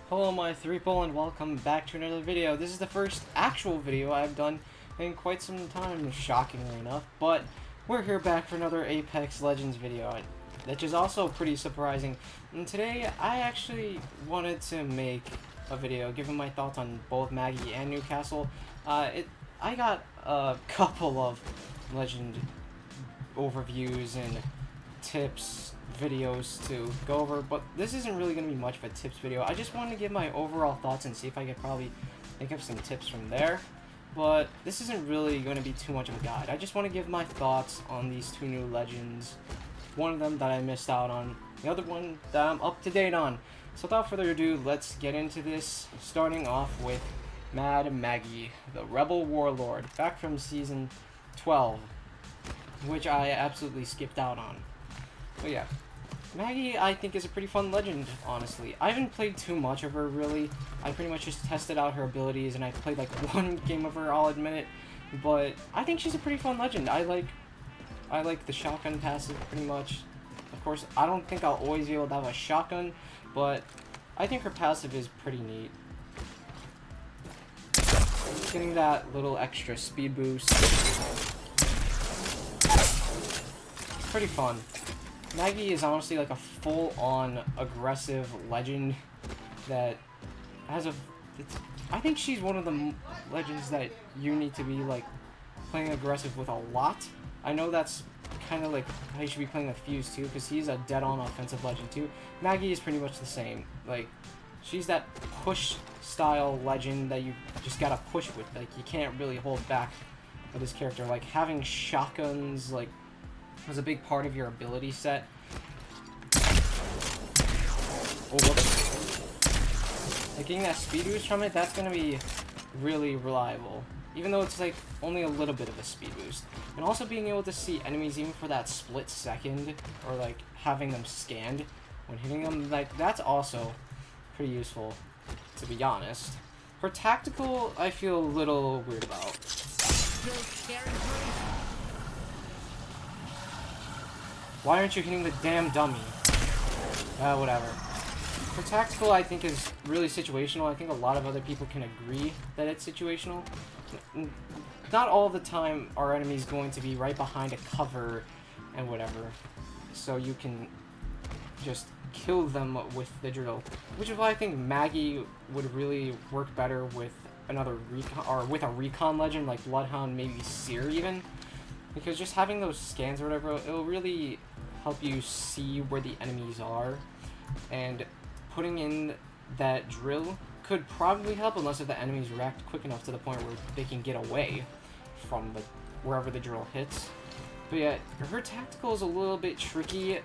Hello my threeple and welcome back to another video. This is the first actual video I've done in quite some time, shockingly enough, but we're here back for another Apex Legends video, which is also pretty surprising. And today I actually wanted to make a video giving my thoughts on both Maggie and Newcastle. I got a couple of Legend overviews and tips videos to go over, but this isn't really going to be much of a tips video. I just wanted to give my overall thoughts and see if I could probably think of some tips from there, but this isn't really going to be too much of a guide. I just want to give my thoughts on these two new legends, one of them that I missed out on, the other one that I'm up to date on. So without further ado, let's get into this, starting off with Mad Maggie, the Rebel Warlord, back from Season 12, which I absolutely skipped out on. But yeah, Maggie, I think, is a pretty fun legend, honestly. I haven't played too much of her, really. I pretty much just tested out her abilities, and I played, like, one game of her, I'll admit it. But I think she's a pretty fun legend. I like the shotgun passive, pretty much. Of course, I don't think I'll always be able to have a shotgun, but I think her passive is pretty neat. Getting that little extra speed boost. Pretty fun. Maggie is honestly like a full-on aggressive legend that has I think she's one of the legends that you need to be like playing aggressive with a lot. I know that's kind of like how you should be playing with Fuse too, because he's a dead-on offensive legend too. Maggie is pretty much the same. Like, she's that push-style legend that you just gotta push with. Like, you can't really hold back with this character. Like, having shotguns, like, was a big part of your ability set. Oh, whoops. Like, getting that speed boost from it, that's gonna be really reliable. Even though it's, like, only a little bit of a speed boost. And also being able to see enemies even for that split second, or, like, having them scanned when hitting them, like, that's also pretty useful, to be honest. Her tactical, I feel a little weird about. Why aren't you hitting the damn dummy? Whatever. Her tactical, I think, is really situational. I think a lot of other people can agree that it's situational. Not all the time are enemies going to be right behind a cover and whatever, so you can just kill them with the drill. Which is why I think Maggie would really work better with another recon, or with a recon legend like Bloodhound, maybe Seer even. Because just having those scans or whatever, it'll really help you see where the enemies are, and putting in that drill could probably help, unless if the enemies react quick enough to the point where they can get away from wherever the drill hits. But yeah, her tactical is a little bit tricky.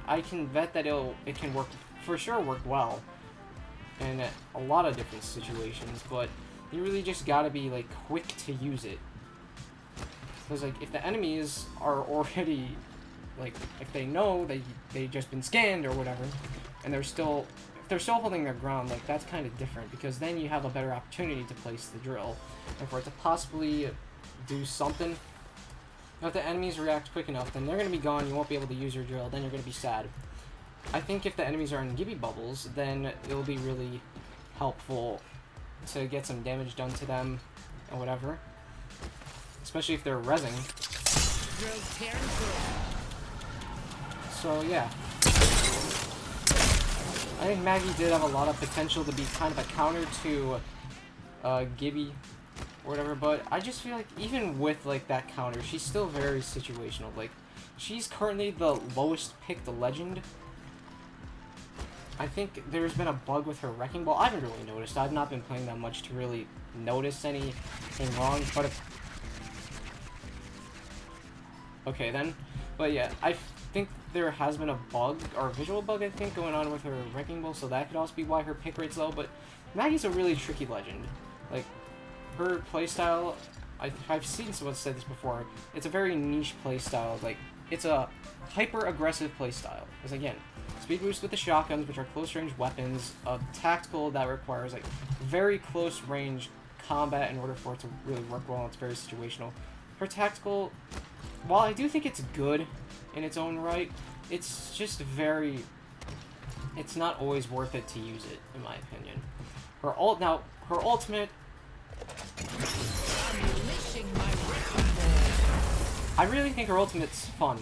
I can bet that it can work, for sure work well in a lot of different situations, but you really just gotta be like quick to use it. Because, like, if the enemies are already, like, if they know they just been scanned or whatever, and if they're still holding their ground, like, that's kind of different, because then you have a better opportunity to place the drill, and for it to possibly do something. If the enemies react quick enough, then they're going to be gone, you won't be able to use your drill, then you're going to be sad. I think if the enemies are in Gibby Bubbles, then it'll be really helpful to get some damage done to them, and whatever. Especially if they're rezzing. So yeah, I think Maggie did have a lot of potential to be kind of a counter to Gibby or whatever, but I just feel like even with like that counter, she's still very situational. Like, she's currently the lowest picked legend. I think there's been a bug with her Wrecking Ball. I haven't really noticed. I've not been playing that much to really notice anything wrong, but okay then. But yeah, I think there has been a bug, or a visual bug, I think, going on with her Wrecking Ball, so that could also be why her pick rate's low, but Maggie's a really tricky legend. Like, her playstyle, I've seen someone say this before, it's a very niche playstyle. Like, it's a hyper-aggressive playstyle. Because again, speed boost with the shotguns, which are close-range weapons, a tactical that requires, like, very close-range combat in order for it to really work well, and it's very situational. Her tactical, while I do think it's good in its own right, it's just very it's not always worth it to use it, in my opinion. Her ultimate. I really think her ultimate's fun.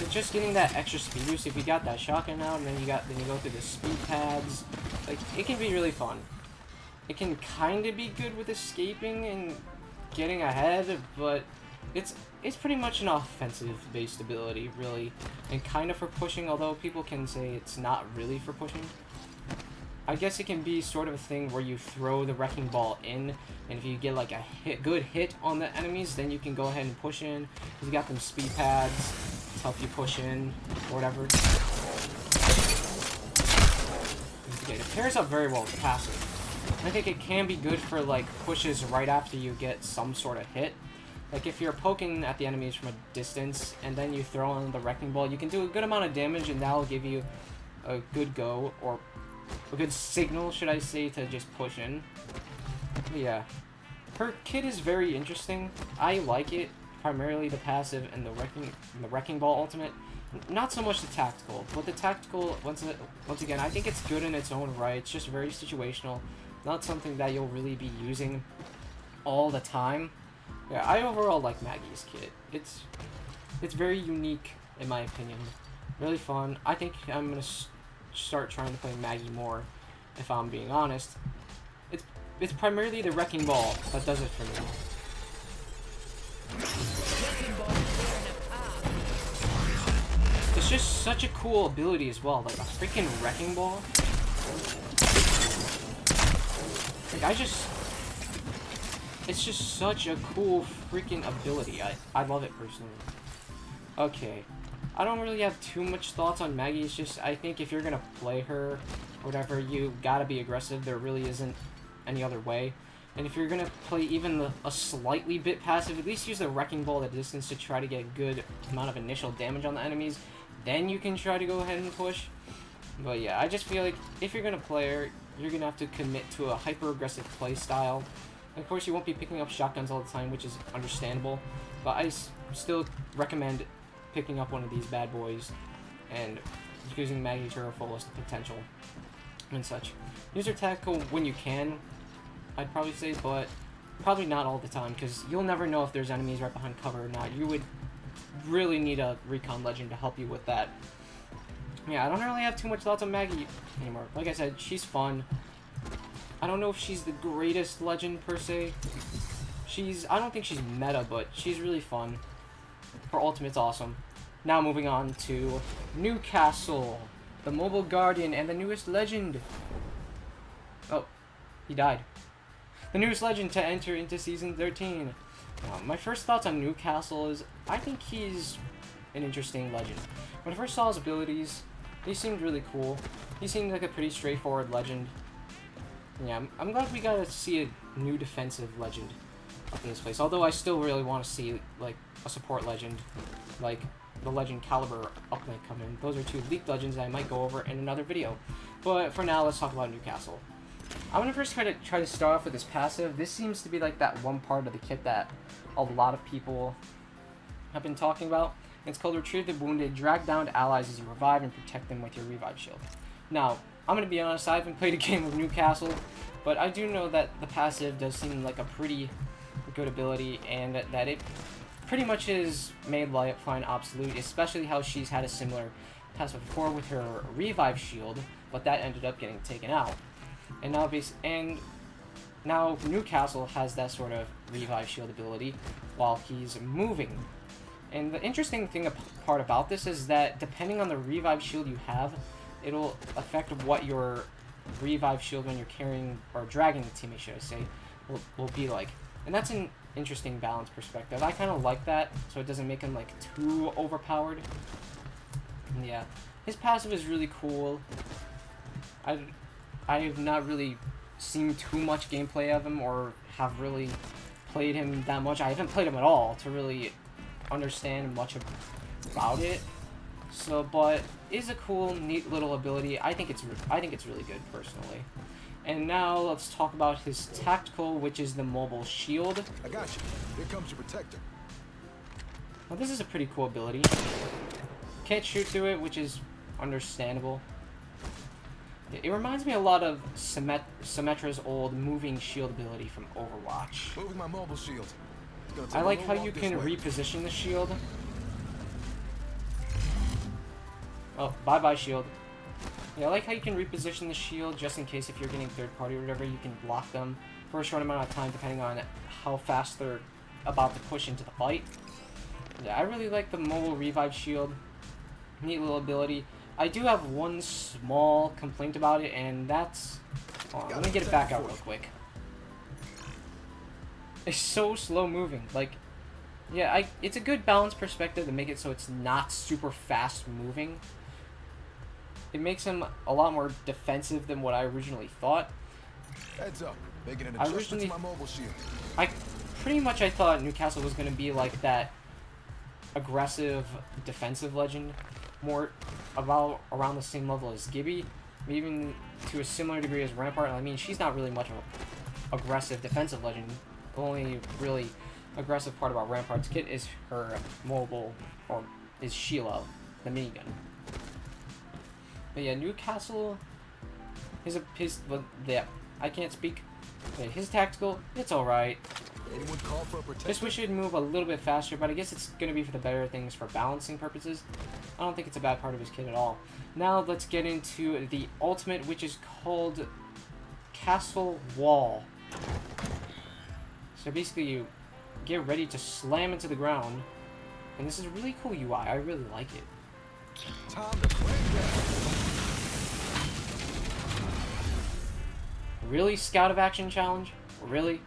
It's just getting that extra speed boost. If you got that shotgun out, and then you go through the speed pads, like it can be really fun. It can kind of be good with escaping and getting ahead, but it's pretty much an offensive-based ability, really, and kind of for pushing. Although people can say it's not really for pushing. I guess it can be sort of a thing where you throw the wrecking ball in, and if you get like a good hit on the enemies, then you can go ahead and push in. You got them speed pads to help you push in, or whatever. Okay, it pairs up very well with passive. I think it can be good for like pushes right after you get some sort of hit. Like if you're poking at the enemies from a distance, and then you throw on the wrecking ball, you can do a good amount of damage, and that'll give you a good go, or a good signal, should I say, to just push in. But yeah. Her kit is very interesting. I like it. Primarily the passive and the wrecking ball ultimate. Not so much the tactical, but the tactical, once again, I think it's good in its own right. It's just very situational. Not something that you'll really be using all the time. Yeah, I overall like Maggie's kit. It's very unique, in my opinion. Really fun. I think I'm gonna start trying to play Maggie more, if I'm being honest. It's primarily the wrecking ball that does it for me. It's just such a cool ability as well, like a freaking wrecking ball. Like it's just such a cool freaking ability. I love it personally. Okay. I don't really have too much thoughts on Maggie. It's just, I think if you're gonna play her, or whatever, you gotta be aggressive. There really isn't any other way. And if you're gonna play even a slightly bit passive, at least use the wrecking ball at a distance to try to get a good amount of initial damage on the enemies. Then you can try to go ahead and push. But yeah, I just feel like if you're gonna play her, you're gonna have to commit to a hyper-aggressive play style. Of course, you won't be picking up shotguns all the time, which is understandable. But I still recommend picking up one of these bad boys and using Maggie to her fullest potential and such. Use her tactical when you can, I'd probably say, but probably not all the time, because you'll never know if there's enemies right behind cover or not. You would really need a recon legend to help you with that. Yeah, I don't really have too much thoughts on Maggie anymore. Like I said, she's fun. I don't know if she's the greatest legend per se. I don't think she's meta, but she's really fun. Her ultimate's awesome. Now moving on to Newcastle, the mobile guardian and the newest legend. Oh, he died. The newest legend to enter into Season 13. My first thoughts on Newcastle is, I think he's an interesting legend. When I first saw his abilities, he seemed really cool. He seemed like a pretty straightforward legend. Yeah, I'm glad we got to see a new defensive legend up in this place. Although I still really want to see, like, a support legend, like the Legend Caliber uplink come in. Those are two leaked legends that I might go over in another video. But for now, let's talk about Newcastle. I'm gonna first try to start off with this passive. This seems to be like that one part of the kit that a lot of people have been talking about. It's called Retrieve the Wounded. Drag down allies as you revive and protect them with your revive shield. Now, I'm gonna be honest, I haven't played a game of Newcastle, but I do know that the passive does seem like a pretty good ability, and that it pretty much is made Lifeline obsolete, especially how she's had a similar passive before with her revive shield, but that ended up getting taken out. And now Newcastle has that sort of revive shield ability while he's moving. And the interesting part about this is that depending on the revive shield you have, it'll affect what your revive shield when you're carrying or dragging the teammate, should I say, will be like. And that's an interesting balance perspective. I kind of like that, so it doesn't make him like too overpowered. And yeah, his passive is really cool. I have not really seen too much gameplay of him or have really played him that much. I haven't played him at all to really understand much about it. So, but is a cool, neat little ability. I think it's really good personally. And now let's talk about his tactical, which is the mobile shield. I got you. Here comes your protector. Now this is a pretty cool ability. can't shoot through it, which is understandable. It reminds me a lot of Symmetra's old moving shield ability from Overwatch. Moving my mobile shield. I like how you can reposition the shield. Oh, bye-bye shield. Yeah, I like how you can reposition the shield just in case if you're getting third party or whatever, you can block them for a short amount of time depending on how fast they're about to push into the fight. Yeah, I really like the mobile revive shield. Neat little ability. I do have one small complaint about it, and that's... Hold on, let me get it back out real quick. It's so slow moving. Like, yeah, it's a good balance perspective to make it so it's not super fast moving. It makes him a lot more defensive than what I originally thought. Heads up, making an adjustment to my mobile shield. I thought Newcastle was going to be like that aggressive defensive legend, more about around the same level as Gibby, even to a similar degree as Rampart. I mean, she's not really much of an aggressive defensive legend. The only really aggressive part about Rampart's kit is her mobile, or is Sheila, the minigun. But yeah, Newcastle, well, yeah, I can't speak. But his tactical, it's alright. Just wish it'd move a little bit faster, but I guess it's going to be for the better things for balancing purposes. I don't think it's a bad part of his kit at all. Now let's get into the ultimate, which is called Castle Wall. So basically you get ready to slam into the ground, and this is a really cool UI. I really like it. Time to play that. Really, Scout of Action challenge? Really?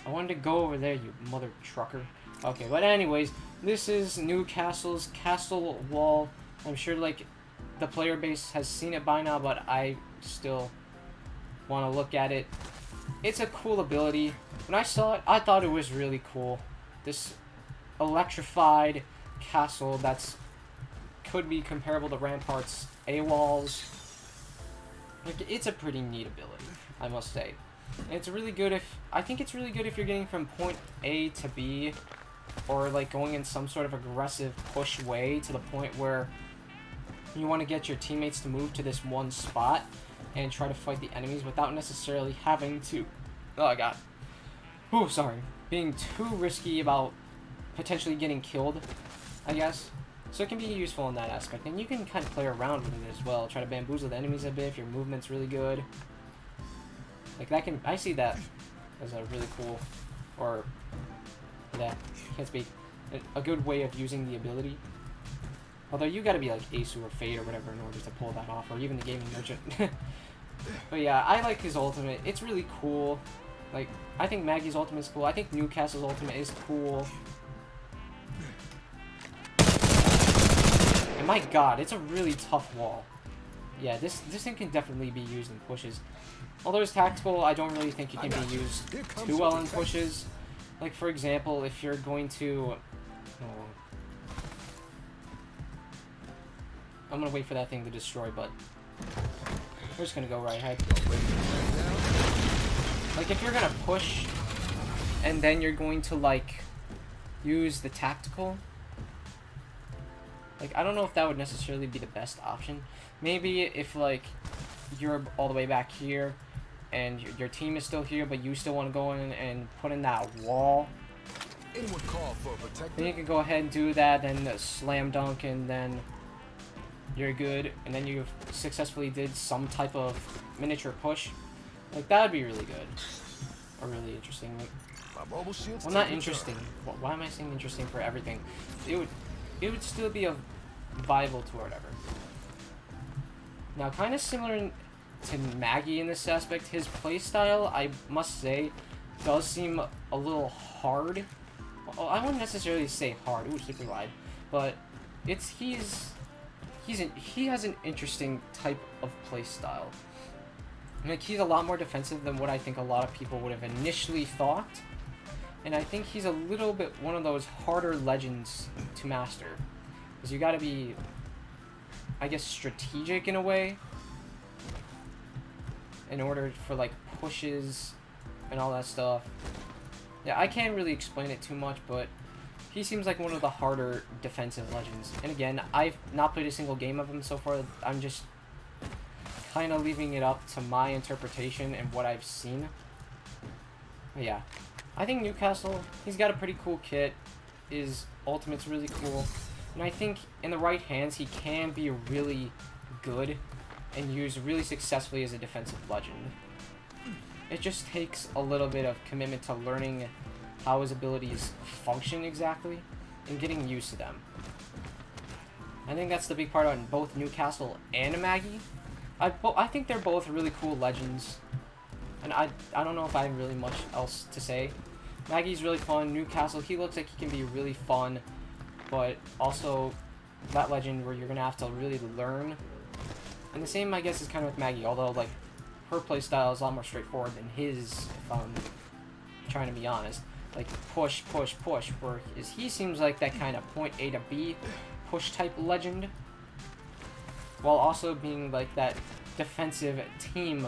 I wanted to go over there, you mother trucker. Okay, but anyways, this is Newcastle's Castle Wall. I'm sure, like, the player base has seen it by now, but I still want to look at it. It's a cool ability. When I saw it, I thought it was really cool. This electrified castle that's could be comparable to Rampart's AWOLs. It's a pretty neat ability, I must say. And it's really good if... I think it's really good if you're getting from point A to B, or like going in some sort of aggressive push way to the point where you want to get your teammates to move to this one spot and try to fight the enemies without necessarily having to... Oh, God. Ooh, sorry. Being too risky about potentially getting killed, I guess. So it can be useful in that aspect. And you can kind of play around with it as well. Try to bamboozle the enemies a bit if your movement's really good. Like, that can... I see that as a really cool... Or... Yeah, can't speak. A good way of using the ability. Although you gotta be like Asu or Fade or whatever in order to pull that off. Or even the Gaming Merchant. But yeah, I like his ultimate. It's really cool. Like, I think Maggie's ultimate is cool. I think Newcastle's ultimate is cool. And my god, it's a really tough wall. Yeah, this thing can definitely be used in pushes. Although it's tactical, I don't really think it can be used too well in pushes. Like, for example, if you're going to... Oh, I'm gonna wait for that thing to destroy, but... We're just gonna go right ahead. Like, if you're gonna push, and then you're going to, like, use the tactical... Like, I don't know if that would necessarily be the best option. Maybe if, like, you're all the way back here, and your team is still here, but you still want to go in and put in that wall. Then you can go ahead and do that, then slam dunk, and then you're good. And then you successfully did some type of miniature push. Like, that would be really good. Or really interesting. Well, not interesting. Why am I saying interesting for everything? It would still be a viable to whatever. Now, kind of similar to Maggie in this aspect, his playstyle, I must say, does seem a little hard. Well, I wouldn't necessarily say hard. Ooh, super wide. But he has an interesting type of playstyle. Like, he's a lot more defensive than what I think a lot of people would have initially thought. And I think he's a little bit one of those harder legends to master. Because you gotta be, I guess, strategic in a way. In order for, like, pushes and all that stuff. Yeah, I can't really explain it too much, but he seems like one of the harder defensive legends. And again, I've not played a single game of him so far. I'm just kind of leaving it up to my interpretation and what I've seen. But yeah, I think Newcastle, he's got a pretty cool kit. His ultimate's really cool. And I think in the right hands, he can be really good and used really successfully as a defensive legend. It just takes a little bit of commitment to learning how his abilities function exactly and getting used to them. I think that's the big part on both Newcastle and Maggie. I think they're both really cool legends. And I don't know if I have really much else to say. Maggie's really fun. Newcastle, he looks like he can be really fun. But also that legend where you're going to have to really learn. And the same, I guess, is kind of with Maggie. Although, like, her playstyle is a lot more straightforward than his, if I'm trying to be honest. Like, push, push, push. Where he seems like that kind of point A to B push type legend. While also being, like, that defensive team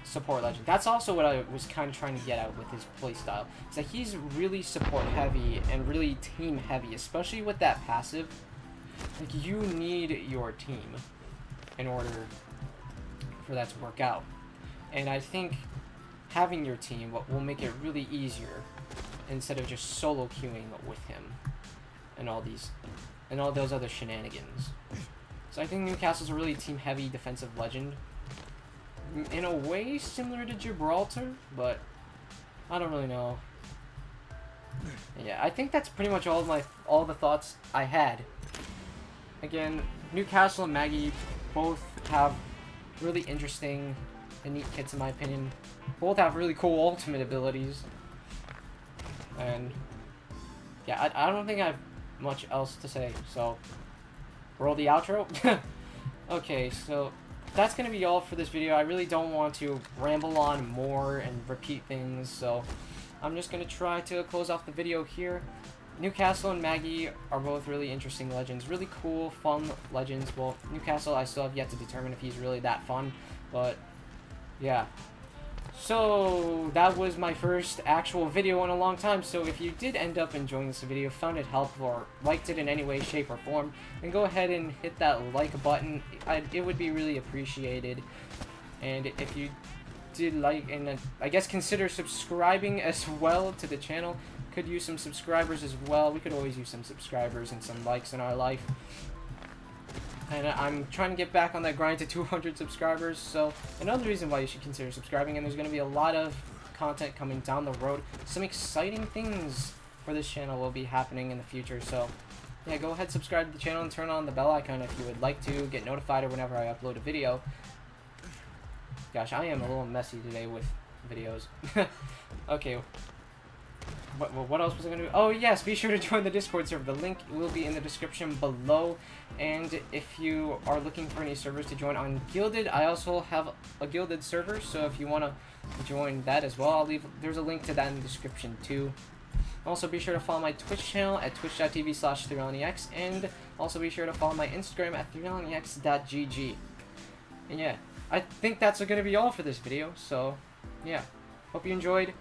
support legend. That's also what I was kind of trying to get at with his playstyle. Is that he's really support heavy and really team heavy, especially with that passive. Like, you need your team in order for that to work out. And I think having your team will make it really easier instead of just solo queuing with him and all those other shenanigans. So I think Newcastle's a really team heavy defensive legend. In a way similar to Gibraltar, but I don't really know. Yeah, I think that's pretty much all the thoughts I had. Again, Newcastle and Maggie both have really interesting and neat kits in my opinion. Both have really cool ultimate abilities. And yeah, I don't think I have much else to say, so roll the outro. Okay, so that's going to be all for this video. I really don't want to ramble on more and repeat things, so I'm just going to try to close off the video here. Newcastle and Maggie are both really interesting legends. Really cool, fun legends. Well, Newcastle, I still have yet to determine if he's really that fun, but yeah. So, that was my first actual video in a long time, so if you did end up enjoying this video, found it helpful, or liked it in any way, shape, or form, then go ahead and hit that like button. It would be really appreciated. And if you did like, and I guess consider subscribing as well to the channel. Could use some subscribers as well. We could always use some subscribers and some likes in our life. And I'm trying to get back on that grind to 200 subscribers, so another reason why you should consider subscribing, and there's going to be a lot of content coming down the road. Some exciting things for this channel will be happening in the future, so yeah, go ahead, subscribe to the channel, and turn on the bell icon if you would like to get notified or whenever I upload a video. Gosh, I am a little messy today with videos. Okay. What else was I going to do? Oh, yes, be sure to join the Discord server. The link will be in the description below. And if you are looking for any servers to join on Guilded, I also have a Guilded server. So if you want to join that as well, there's a link to that in the description too. Also, be sure to follow my Twitch channel at twitch.tv/3LNEX. And also be sure to follow my Instagram at 3LNEX.gg. And yeah, I think that's going to be all for this video. So yeah, hope you enjoyed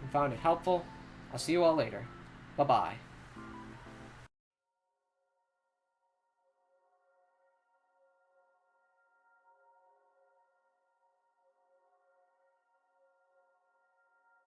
and found it helpful. I'll see you all later. Bye-bye.